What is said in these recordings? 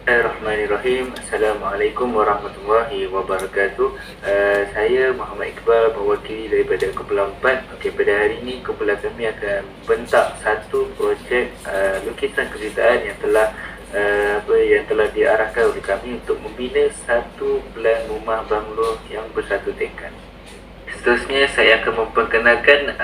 Bismillahirrahmanirrahim. Assalamualaikum warahmatullahi wabarakatuh. Saya Muhammad Iqbal, mewakili daripada Kumpulan 4. Okey, pada hari ini kumpulan kami akan bentak satu projek lukisan kejutaan yang telah diarahkan oleh kami untuk membina satu plan rumah banglo yang bersatu tingkat. Seterusnya saya akan memperkenalkan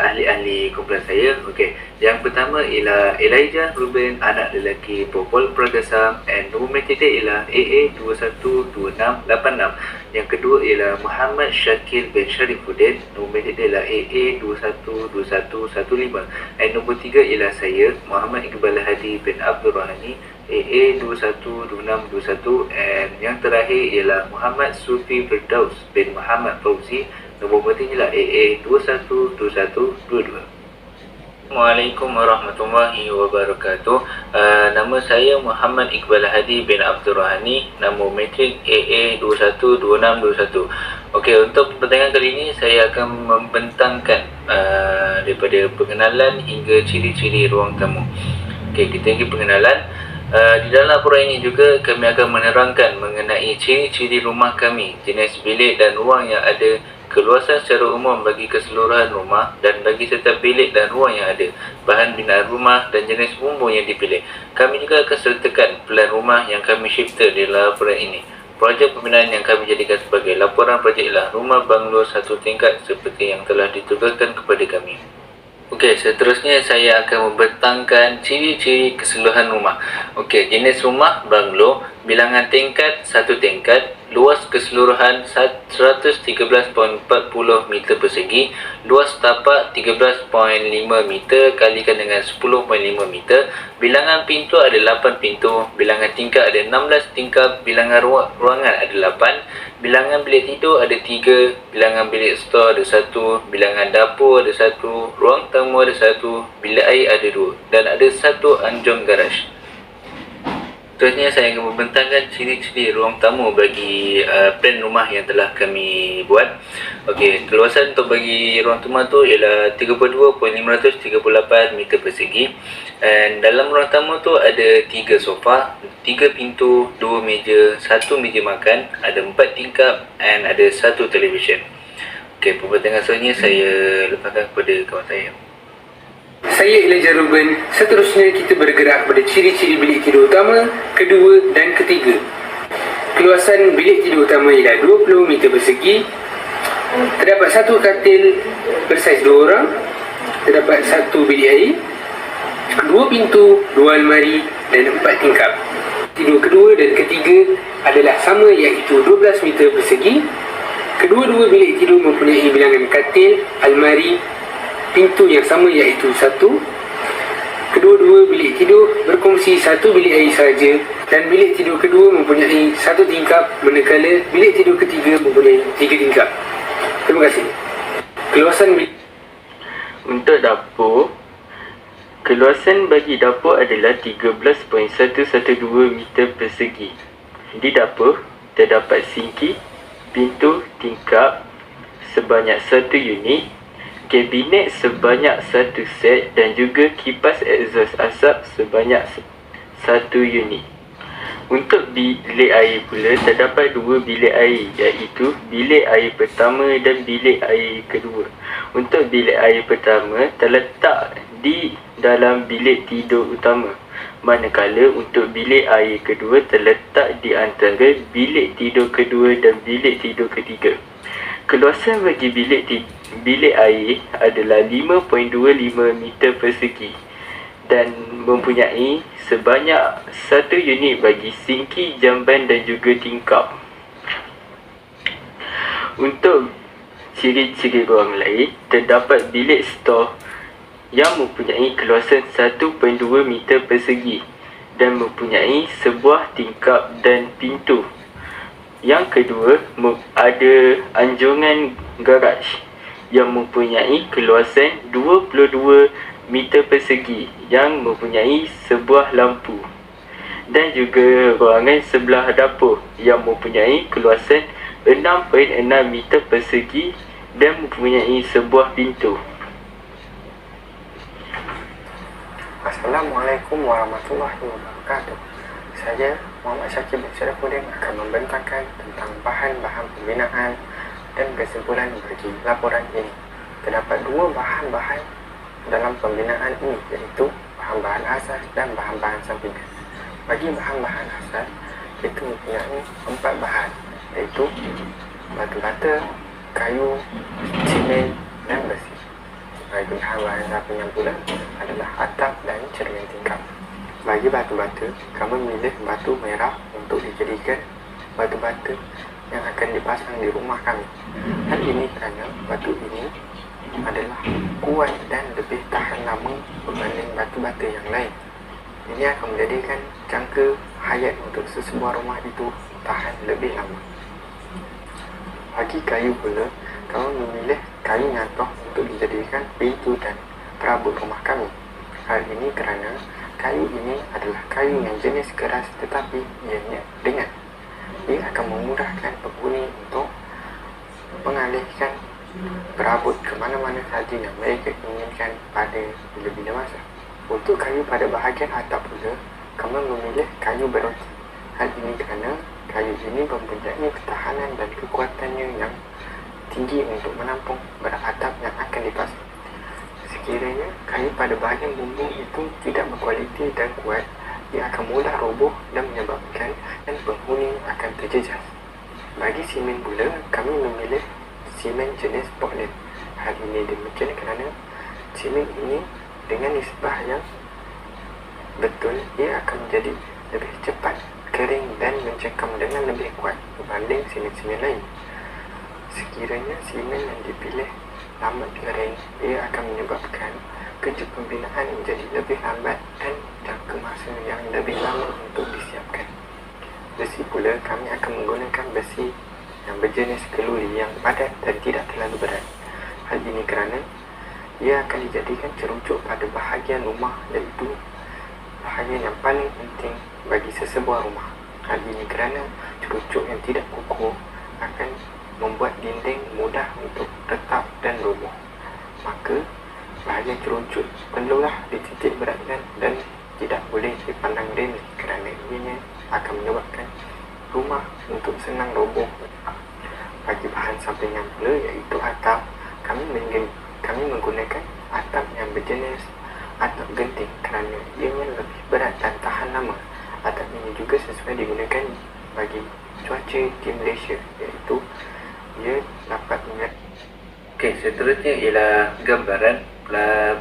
ahli-ahli kumpulan saya. Okey, yang pertama ialah Elijah Ruben, anak lelaki Popol Pragasam, and nombor mereka ialah AA212686. Yang kedua ialah Muhammad Syakir bin Sharifuddin, nombor mereka ialah AA212115, and nombor tiga ialah saya Muhammad Iqbal Hadi bin Abdul Rahani, AA212621, and yang terakhir ialah Muhammad Sufi Firdaus bin Muhammad Fauzi, nombor penting ialah AA212122. Assalamualaikum warahmatullahi wabarakatuh. Nama saya Muhammad Iqbal Hadi bin Abdul Rahani, nombor metrik AA212621. Okey, untuk pertandingan kali ini saya akan membentangkan daripada pengenalan hingga ciri-ciri ruang tamu. Okey, kita pergi pengenalan. Di dalam laporan ini juga kami akan menerangkan mengenai ciri-ciri rumah kami, jenis bilik dan ruang yang ada, keluasan secara umum bagi keseluruhan rumah dan bagi setiap bilik dan ruang yang ada, bahan binaan rumah dan jenis bumbu yang dipilih. Kami juga akan sertakan plan rumah yang kami cipta di laporan ini. Projek pembinaan yang kami jadikan sebagai laporan projek ialah rumah banglo satu tingkat seperti yang telah ditugaskan kepada kami. Okey, seterusnya saya akan membentangkan ciri-ciri keseluruhan rumah. Okey, jenis rumah banglo, bilangan tingkat satu tingkat, luas keseluruhan 113.40 meter persegi, luas tapak 13.5 meter kalikan dengan 10.5 meter, bilangan pintu ada 8 pintu, bilangan tingkap ada 16 tingkap, bilangan ruangan ada 8, bilangan bilik tidur ada 3, bilangan bilik stor ada 1, bilangan dapur ada 1, ruang tamu ada 1, bilik air ada 2 dan ada 1 anjung garaj. Seterusnya saya akan membentangkan ciri-ciri ruang tamu bagi plan rumah yang telah kami buat. Okey, keluasan untuk bagi ruang tamu tu ialah 32.538 meter persegi. Dan dalam ruang tamu tu ada 3 sofa, 3 pintu, 2 meja, 1 meja makan, ada 4 tingkap dan ada 1 televisyen. Okey, pembentangan seterusnya saya lepaskan kepada kawan saya. Saya Elijah Ruben. Seterusnya kita bergerak pada ciri-ciri bilik tidur utama, kedua dan ketiga. Keluasan bilik tidur utama ialah 20 meter persegi. Terdapat satu katil bersaiz 2 orang. Terdapat satu bilik air, 2 pintu, 2 almari dan 4 tingkap. Tidur kedua dan ketiga adalah sama, iaitu 12 meter persegi. Kedua-dua bilik tidur mempunyai bilangan katil, almari, pintu yang sama, iaitu 1. Kedua-dua bilik tidur berkongsi satu bilik air sahaja dan bilik tidur kedua mempunyai 1 tingkap, manakala bilik tidur ketiga mempunyai 3 tingkap. Terima kasih. Keluasan bilik Untuk dapur, keluasan bagi dapur adalah 13.112 meter persegi. Di dapur terdapat sinki, pintu tingkap sebanyak 1 unit, kabinet sebanyak 1 set dan juga kipas exhaust asap sebanyak 1 unit. Untuk bilik air pula terdapat 2 bilik air, iaitu bilik air pertama dan bilik air kedua. Untuk bilik air pertama terletak di dalam bilik tidur utama, manakala untuk bilik air kedua terletak di antara bilik tidur kedua dan bilik tidur ketiga. Keluasan bagi bilik air adalah 5.25 meter persegi dan mempunyai sebanyak 1 unit bagi sinki, jamban dan juga tingkap. Untuk ciri-ciri ruang lain, terdapat bilik stor yang mempunyai keluasan 1.2 meter persegi dan mempunyai sebuah tingkap dan pintu. Yang kedua, ada anjungan garaj yang mempunyai keluasan 22 meter persegi yang mempunyai sebuah lampu, dan juga ruangan sebelah dapur yang mempunyai keluasan 6.6 meter persegi dan mempunyai sebuah pintu. Assalamualaikum warahmatullahi wabarakatuh. Saya, Muhammad Syakir bin Syarafuddin, akan membentangkan tentang bahan-bahan pembinaan dan kesimpulan bagi laporan ini. Terdapat dua bahan-bahan dalam pembinaan ini, iaitu bahan-bahan asas dan bahan-bahan sampingan. Bagi bahan-bahan asas, kita mempunyai 4 bahan, iaitu batu bata, kayu, simen dan besi. Bagi bahan-bahan sampingan pula adalah atap dan cermin tingkap. Bagi batu bata, kami memilih batu merah untuk dijadikan batu bata yang akan dipasang di rumah kami. Hal ini kerana batu ini adalah kuat dan lebih tahan lama berbanding batu bata yang lain. Ini akan menjadikan jangka hayat untuk sesebuah rumah itu tahan lebih lama. Bagi kayu pula, kami memilih kayu nyatoh untuk dijadikan pintu dan perabot rumah kami. Hal ini kerana kayu ini adalah kayu yang jenis keras tetapi ianya ringan. Ia akan memudahkan penghuni untuk mengalihkan perabot ke mana-mana sahaja yang mereka inginkan pada bila-bila masa. Untuk kayu pada bahagian atap pula, kami memilih kayu beroti. Hal ini kerana kayu ini mempunyai ketahanan dan kekuatannya yang tinggi untuk menampung berat atap yang akan dipasang. Sekiranya kayu pada bahagian bumbung itu tidak berkualiti dan kuat, ia akan mudah roboh dan menyebabkan dan penghuni akan terjejas. Bagi simen pula, kami memilih simen jenis Portland. Hal ini demikian kerana simen ini dengan nisbah yang betul, ia akan menjadi lebih cepat kering dan mencekam dengan lebih kuat berbanding simen-simen lain. Sekiranya simen yang dipilih lambat kering, ia akan menyebabkan kerja pembinaan menjadi lebih lambat dan jangka masa yang lebih lama untuk disiapkan. Besi pula, kami akan menggunakan besi yang berjenis keluri yang padat dan tidak terlalu berat. Hal ini kerana ia akan dijadikan cerucuk pada bahagian rumah, iaitu bahagian yang paling penting bagi sesebuah rumah. Hal ini kerana cerucuk yang tidak kukuh akan membuat dinding mudah untuk retak dan roboh. Maka bahagian cerucuk perlulah dititik beratkan dan tidak boleh dipandang remeh kerana ianya akan menyebabkan rumah untuk senang roboh. Bagi bahan sampingan pula, iaitu atap, kami menggunakan atap yang berjenis atap genting kerana ianya lebih berat dan tahan lama. Atap ini juga sesuai digunakan bagi cuaca di Malaysia, iaitu ia dapat Okey, seterusnya ialah gambaran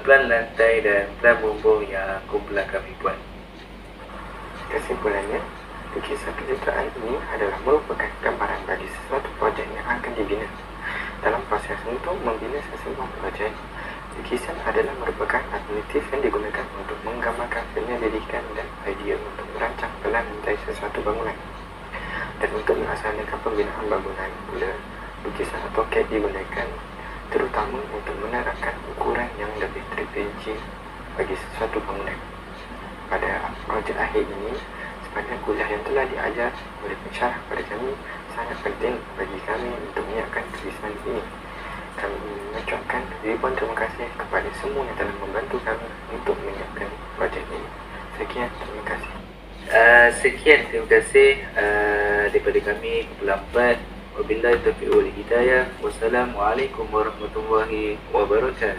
plan lantai dan plan bumbung yang kumpulan kami buat. Kesimpulannya, lukisan pencitraan ini adalah merupakan gambaran bagi sesuatu projek yang akan dibina. Dalam proses untuk membina sesebuah projek, lukisan adalah merupakan alternatif yang digunakan untuk menggambarkan penyelidikan dan idea untuk merancang plan lantai sesuatu bangunan. Dan untuk melaksanakan pembinaan bangunan pula, lukisan AutoCAD digunakan terutama untuk menerapkan ukuran yang lebih terperinci bagi sesuatu bangunan. Pada projek akhir ini, sepanjang kuliah yang telah diajar oleh pensyarah kepada kami, sangat penting bagi kami untuk menyiapkan tulisan ini. Kami mengucapkan ribuan terima kasih kepada semua yang telah membantu kami untuk menyiapkan projek ini. Sekian, terima kasih. Sekian, terima kasih daripada kami kumpulan 4. Wabillahi taufiq wal hidayah. Wassalamualaikum warahmatullahi wabarakatuh.